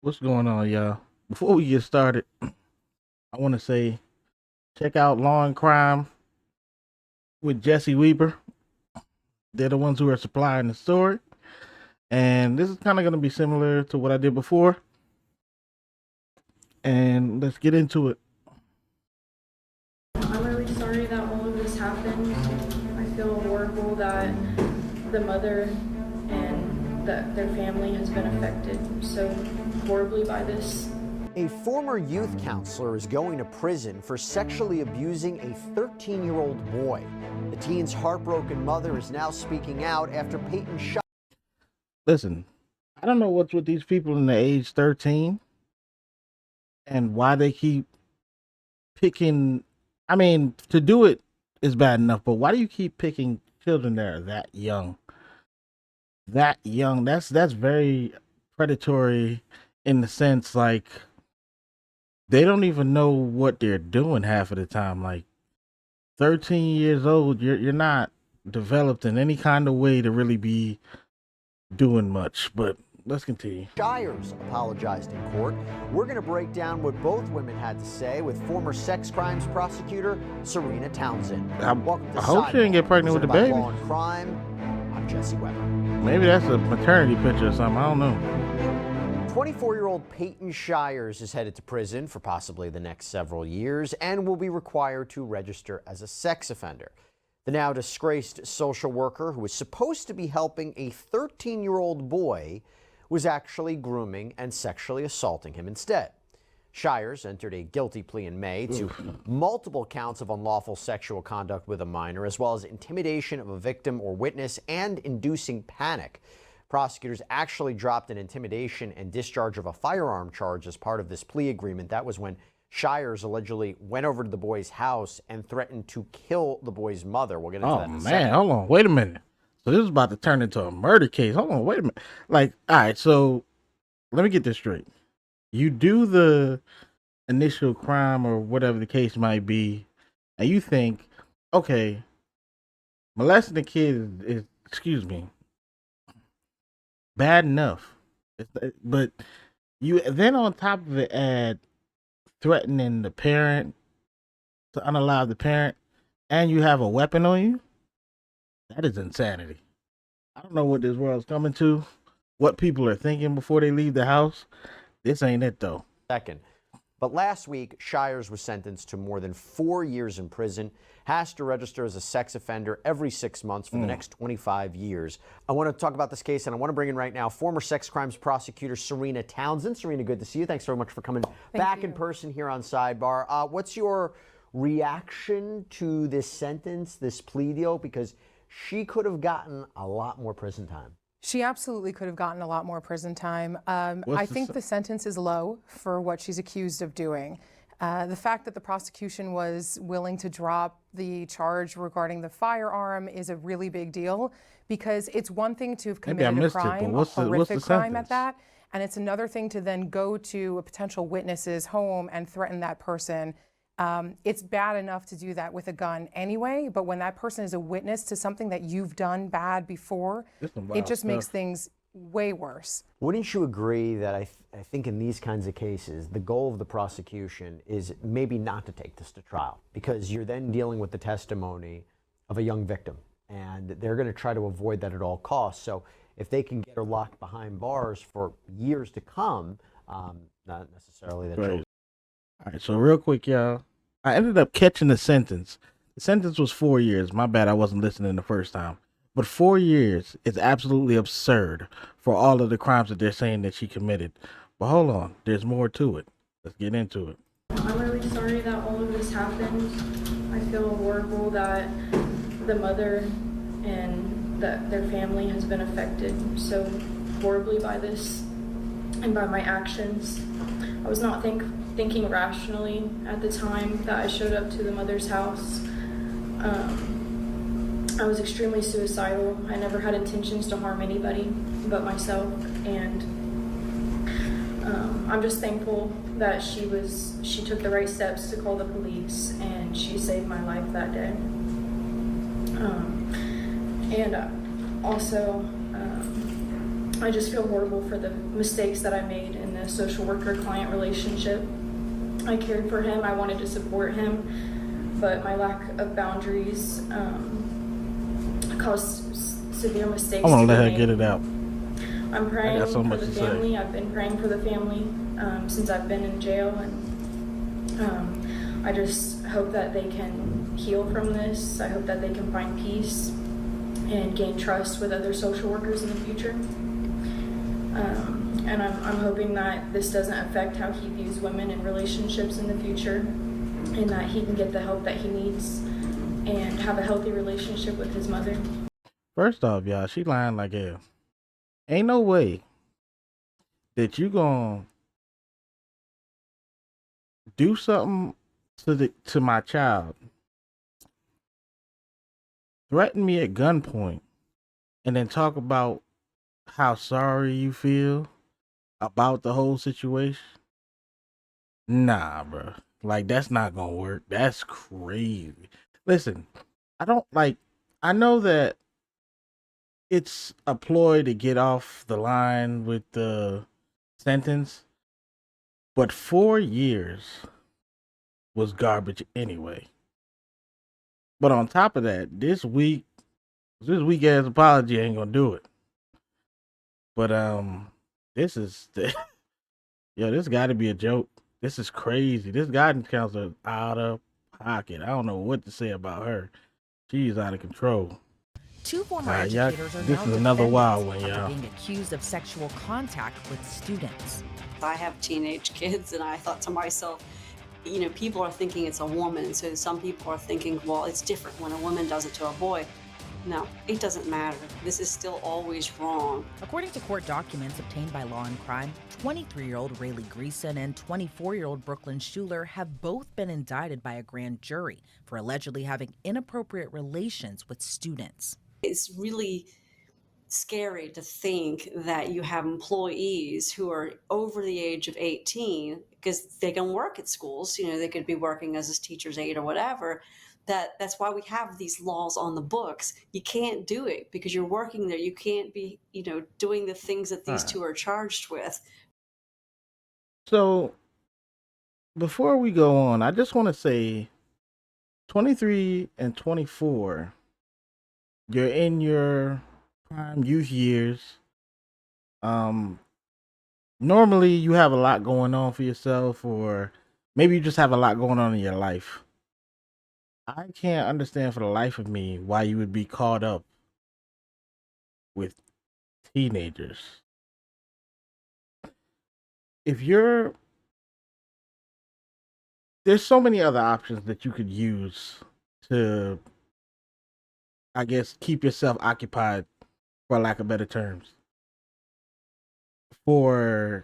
What's going on, y'all? Before we get started, I want to say check out Law and Crime with Jesse Weber. They're the ones who are supplying the story. And this is kind of going to be similar to what I did before. And let's get into it. I'm really sorry that all of this happened. I feel horrible that the mother and their family has been affected so horribly by this. A former youth counselor is going to prison for sexually abusing a 13-year-old boy. The teen's heartbroken mother is now speaking out after Peyton shot. Listen, I don't know what's with these people in the age 13 and why they keep picking. I mean, to do it is bad enough, but why do you keep picking children that are that young? That young. That's very predatory in the sense like they don't even know what they're doing half of the time. Like 13 years old, you're not developed in any kind of way to really be doing much. But let's continue. Shires apologized in court. We're going to break down what both women had to say with former sex crimes prosecutor Serena Townsend. Welcome to I hope she didn't get pregnant with the baby. Law and Crime. I'm Jesse Weber. Maybe that's a maternity picture or something. I don't know. 24-year-old Peyton Shires is headed to prison for possibly the next several years and will be required to register as a sex offender. The now disgraced social worker who was supposed to be helping a 13-year-old boy was actually grooming and sexually assaulting him instead. Shires entered a guilty plea in May to multiple counts of unlawful sexual conduct with a minor, as well as intimidation of a victim or witness and inducing panic. Prosecutors actually dropped an intimidation and discharge of a firearm charge as part of this plea agreement. That was when Shires allegedly went over to the boy's house and threatened to kill the boy's mother. We'll get into that in a second. Man, hold on. Wait a minute. So this is about to turn into a murder case. Hold on. Wait a minute. Like, all right. So let me get this straight. You do the initial crime or whatever the case might be, and you think, okay, molesting a kid is excuse me, bad enough. But you then on top of it add threatening the parent to unalive the parent, and you have a weapon on you. That is insanity. I don't know what this world's coming to, what people are thinking before they leave the house. This ain't it though. Second. But last week, Shires was sentenced to more than 4 years in prison, has to register as a sex offender every 6 months for the next 25 years. I want to talk about this case, and I want to bring in right now former sex crimes prosecutor Serena Townsend. Serena, good to see you. Thanks very much for coming back in person here on Sidebar. What's your reaction to this sentence, this plea deal? Because she could have gotten a lot more prison time. She absolutely could have gotten a lot more prison time. I think the sentence is low for what she's accused of doing. The fact that the prosecution was willing to drop the charge regarding the firearm is a really big deal, because it's one thing to have committed a crime, a horrific crime at that, and it's another thing to then go to a potential witness's home and threaten that person. It's bad enough to do that with a gun anyway, but when that person is a witness to something that you've done bad before, it just makes things way worse. Wouldn't you agree that I think in these kinds of cases, the goal of the prosecution is maybe not to take this to trial, because you're then dealing with the testimony of a young victim, and they're going to try to avoid that at all costs. So if they can get her locked behind bars for years to come, not necessarily that. All right, so real quick, y'all. I ended up catching the sentence. The sentence was 4 years. My bad, I wasn't listening the first time. But 4 years is absolutely absurd for all of the crimes that they're saying that she committed. But hold on, there's more to it. Let's get into it. I'm really sorry that all of this happened. I feel horrible that the mother and their family has been affected so horribly by this and by my actions. I was not thinking rationally at the time that I showed up to the mother's house. I was extremely suicidal. I never had intentions to harm anybody but myself, and I'm just thankful that she took the right steps to call the police, and she saved my life that day. And also, I just feel horrible for the mistakes that I made in the social worker-client relationship. I cared for him, I wanted to support him, but my lack of boundaries caused severe mistakes. I want to let her get it out. I'm praying so for much the to say. family. I've been praying for the family since I've been in jail, and I just hope that they can heal from this. I hope that they can find peace and gain trust with other social workers in the future. And I'm hoping that this doesn't affect how he views women in relationships in the future, and that he can get the help that he needs and have a healthy relationship with his mother. First off, y'all, she lying like hell. Ain't no way that you gonna do something to my child, threaten me at gunpoint, and then talk about how sorry you feel about the whole situation. Nah, bro. Like, that's not gonna work. That's crazy. Listen, I know that it's a ploy to get off the line with the sentence, but 4 years was garbage anyway. But on top of that, this weak ass apology ain't gonna do it. But this is this got to be a joke. This is crazy. This guidance counselor out of pocket. I don't know what to say about her. She's out of control. Two former educators are this now is another defendants wild one, after y'all. being accused of sexual contact with students. I have teenage kids, and I thought to myself, you know, people are thinking it's a woman, so some people are thinking, well, it's different when a woman does it to a boy. No, it doesn't matter. This is still always wrong. According to court documents obtained by Law and Crime, 23-year-old Rayleigh Greason and 24-year-old Brooklyn Schuler have both been indicted by a grand jury for allegedly having inappropriate relations with students. It's really scary to think that you have employees who are over the age of 18, because they can work at schools, you know, they could be working as a teacher's aide or whatever. That's why we have these laws on the books. You can't do it because you're working there. You can't be, you know, doing the things that these two are charged with. So before we go on, I just want to say 23 and 24, you're in your prime youth years. Normally you have a lot going on for yourself, or maybe you just have a lot going on in your life. I can't understand for the life of me why you would be caught up with teenagers. There's so many other options that you could use to, I guess, keep yourself occupied, for lack of better terms, for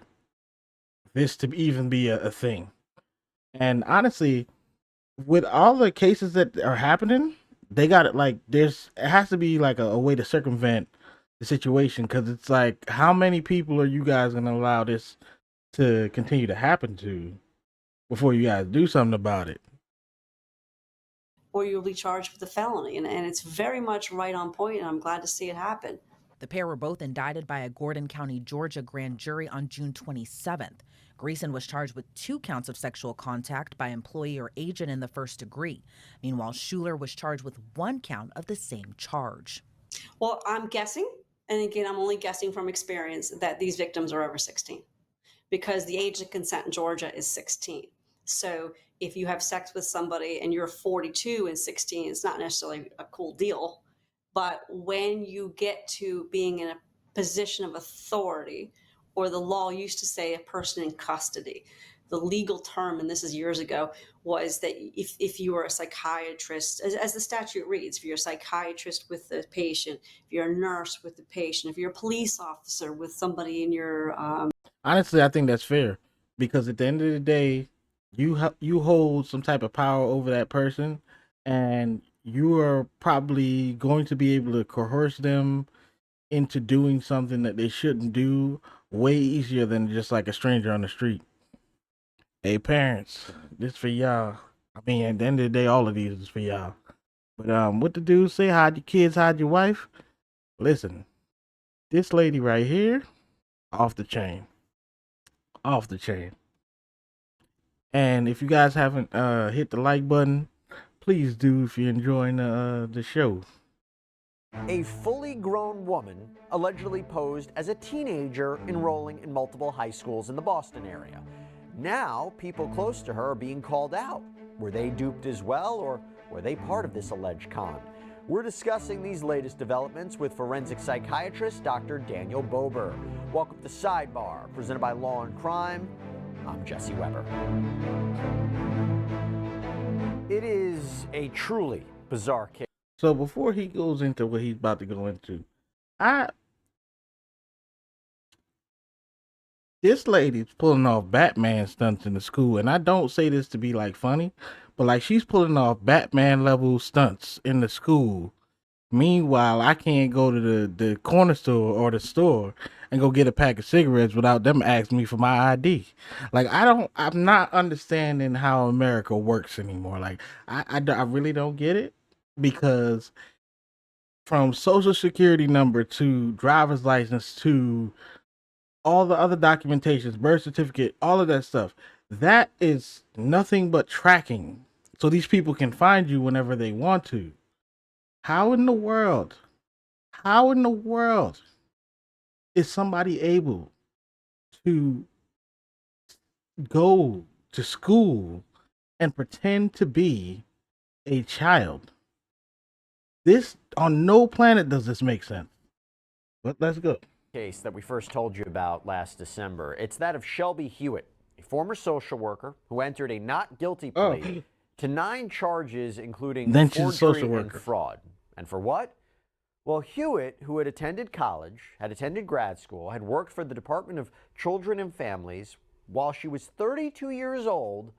this to even be a thing. And honestly, with all the cases that are happening, they got it. Like, it has to be like a way to circumvent the situation, because it's like, how many people are you guys going to allow this to continue to happen to before you guys do something about it? Or you'll be charged with a felony, and it's very much right on point, and I'm glad to see it happen. The pair were both indicted by a Gordon County, Georgia grand jury on June 27th. Greason was charged with 2 counts of sexual contact by employee or agent in the first degree. Meanwhile, Schuler was charged with 1 count of the same charge. Well, I'm guessing, and again, I'm only guessing from experience, that these victims are over 16, because the age of consent in Georgia is 16. So if you have sex with somebody and you're 42 and 16, it's not necessarily a cool deal. But when you get to being in a position of authority, or the law used to say a person in custody, the legal term, and this is years ago, was that if you were a psychiatrist, as the statute reads, if you're a psychiatrist with the patient, if you're a nurse with the patient, if you're a police officer with somebody in your... Honestly, I think that's fair, because at the end of the day, you hold some type of power over that person, and you are probably going to be able to coerce them into doing something that they shouldn't do way easier than just like a stranger on the street. Hey, parents, this for y'all. I mean, at the end of the day, all of these is for y'all. But what the dude say, hide your kids, hide your wife? Listen, This lady right here, off the chain. Off the chain. And if you guys haven't hit the like button, please do if you're enjoying the show. A fully grown woman allegedly posed as a teenager enrolling in multiple high schools in the Boston area. Now, people close to her are being called out. Were they duped as well, or were they part of this alleged con? We're discussing these latest developments with forensic psychiatrist Dr. Daniel Bober. Welcome to Sidebar, presented by Law and Crime. I'm Jesse Weber. It is a truly bizarre case. So before he goes into what he's about to go into, this lady's pulling off Batman stunts in the school, and I don't say this to be like funny, but like she's pulling off Batman level stunts in the school. Meanwhile, I can't go to the corner store or the store and go get a pack of cigarettes without them asking me for my ID. Like I'm not understanding how America works anymore. Like I really don't get it, because from social security number to driver's license to all the other documentations, birth certificate, all of that stuff, that is nothing but tracking. So these people can find you whenever they want to. How in the world is somebody able to go to school and pretend to be a child? This, on no planet does this make sense. But let's go. Case that we first told you about last December. It's that of Shelby Hewitt, a former social worker who entered a not guilty plea to 9 charges, including forgery and fraud. And for what? Well, Hewitt, who had attended college, had attended grad school, had worked for the Department of Children and Families while she was 32 years old,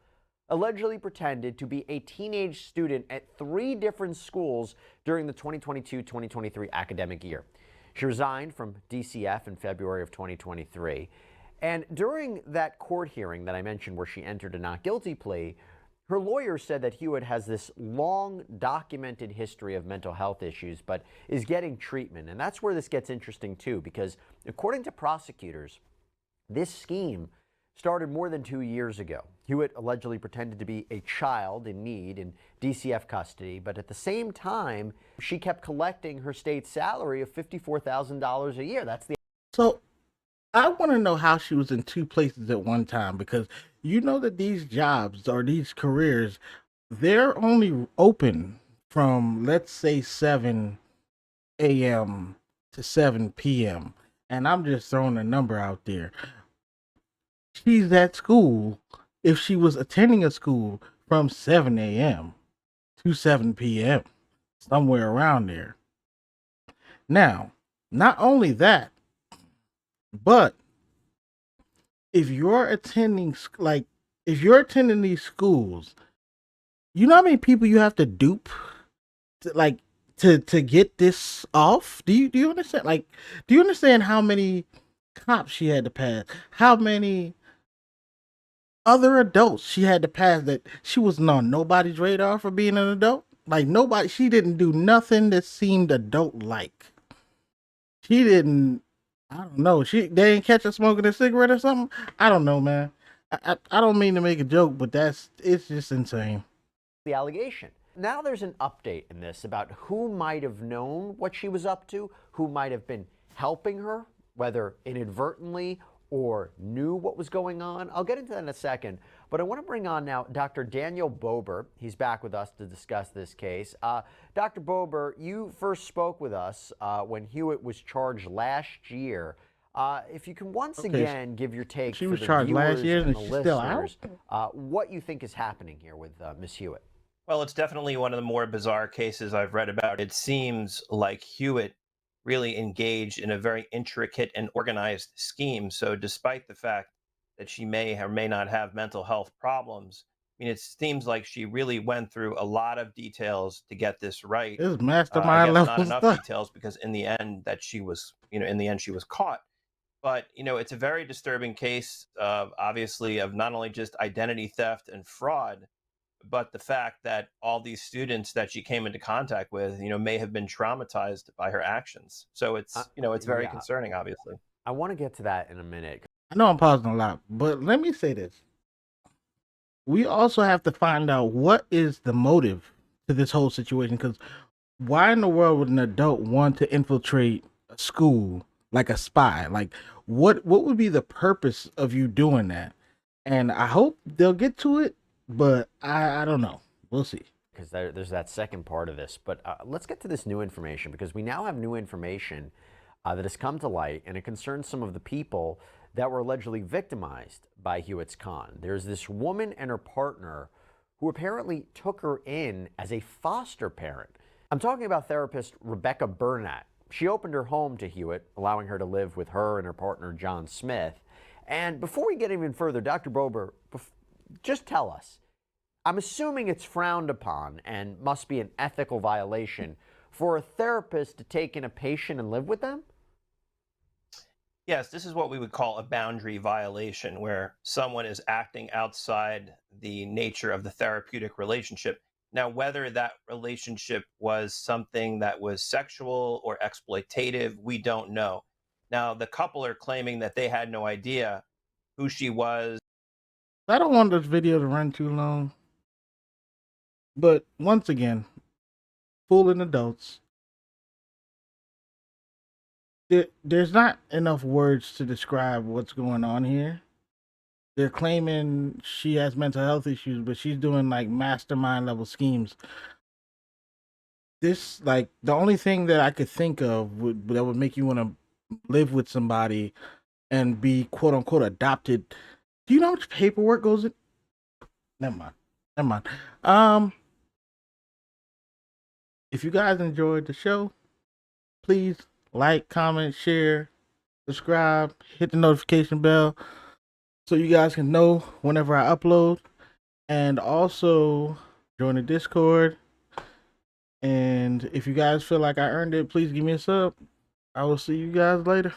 allegedly pretended to be a teenage student at 3 different schools during the 2022-2023 academic year. She resigned from DCF in February of 2023. And during that court hearing that I mentioned where she entered a not guilty plea, her lawyer said that Hewitt has this long documented history of mental health issues, but is getting treatment. And that's where this gets interesting too, because according to prosecutors, this scheme started more than 2 years ago. Hewitt allegedly pretended to be a child in need in DCF custody, but at the same time, she kept collecting her state salary of $54,000 a year. So I want to know how she was in 2 places at one time, because you know that these jobs or these careers, they're only open from, let's say, 7 a.m. to 7 p.m. And I'm just throwing a number out there. She's at school, if she was attending a school, from 7 a.m. to 7 p.m., somewhere around there. Now, not only that, but if you're attending these schools, you know how many people you have to dupe to get this off? Do you understand? Like, do you understand how many cops she had to pass? How many other adults she had to pass that she wasn't on nobody's radar for being an adult? Like, nobody, she didn't do nothing that seemed adult-like. She didn't, I don't know, they didn't catch her smoking a cigarette or something? I don't know, man. I don't mean to make a joke, but it's just insane. The allegation. Now there's an update in this about who might have known what she was up to, who might have been helping her, whether inadvertently or knew what was going on. I'll get into that in a second, but I want to bring on now Dr. Daniel Bober. He's back with us to discuss this case. Dr. Bober, you first spoke with us when Hewitt was charged last year. If you can once again give your take she for was the charged viewers last year and and the she's listeners, still out? what you think is happening here with Ms. Hewitt. Well, it's definitely one of the more bizarre cases I've read about. It seems like Hewitt really engaged in a very intricate and organized scheme. So despite the fact that she may or may not have mental health problems, I mean, it seems like she really went through a lot of details to get this right. It was mastermind level not enough stuff. details, because in the end that she was, in the end she was caught. But, it's a very disturbing case, obviously, of not only just identity theft and fraud, but the fact that all these students that she came into contact with, may have been traumatized by her actions. So it's, it's very Yeah, concerning, obviously. I want to get to that in a minute. I know I'm pausing a lot, but let me say this. We also have to find out what is the motive to this whole situation, because why in the world would an adult want to infiltrate a school like a spy? Like, what would be the purpose of you doing that? And I hope they'll get to it, but I don't know. We'll see. Because there's that second part of this. But let's get to this new information, because we now have new information that has come to light, and it concerns some of the people that were allegedly victimized by Hewitt's con. There's this woman and her partner who apparently took her in as a foster parent. I'm talking about therapist Rebecca Burnett. She opened her home to Hewitt, allowing her to live with her and her partner, John Smith. And before we get even further, Dr. Bober, just tell us, I'm assuming it's frowned upon and must be an ethical violation for a therapist to take in a patient and live with them? Yes, this is what we would call a boundary violation, where someone is acting outside the nature of the therapeutic relationship. Now, whether that relationship was something that was sexual or exploitative, we don't know. Now, the couple are claiming that they had no idea who she was. I don't want this video to run too long, but once again, fooling adults. There's not enough words to describe what's going on here. They're claiming she has mental health issues, but she's doing like mastermind level schemes. This, like, the only thing that I could think of that would make you want to live with somebody and be quote unquote adopted. Do you know how much paperwork goes in? Never mind. If you guys enjoyed the show, please like, comment, share, subscribe, hit the notification bell so you guys can know whenever I upload. And also join the Discord. And if you guys feel like I earned it, please give me a sub. I will see you guys later.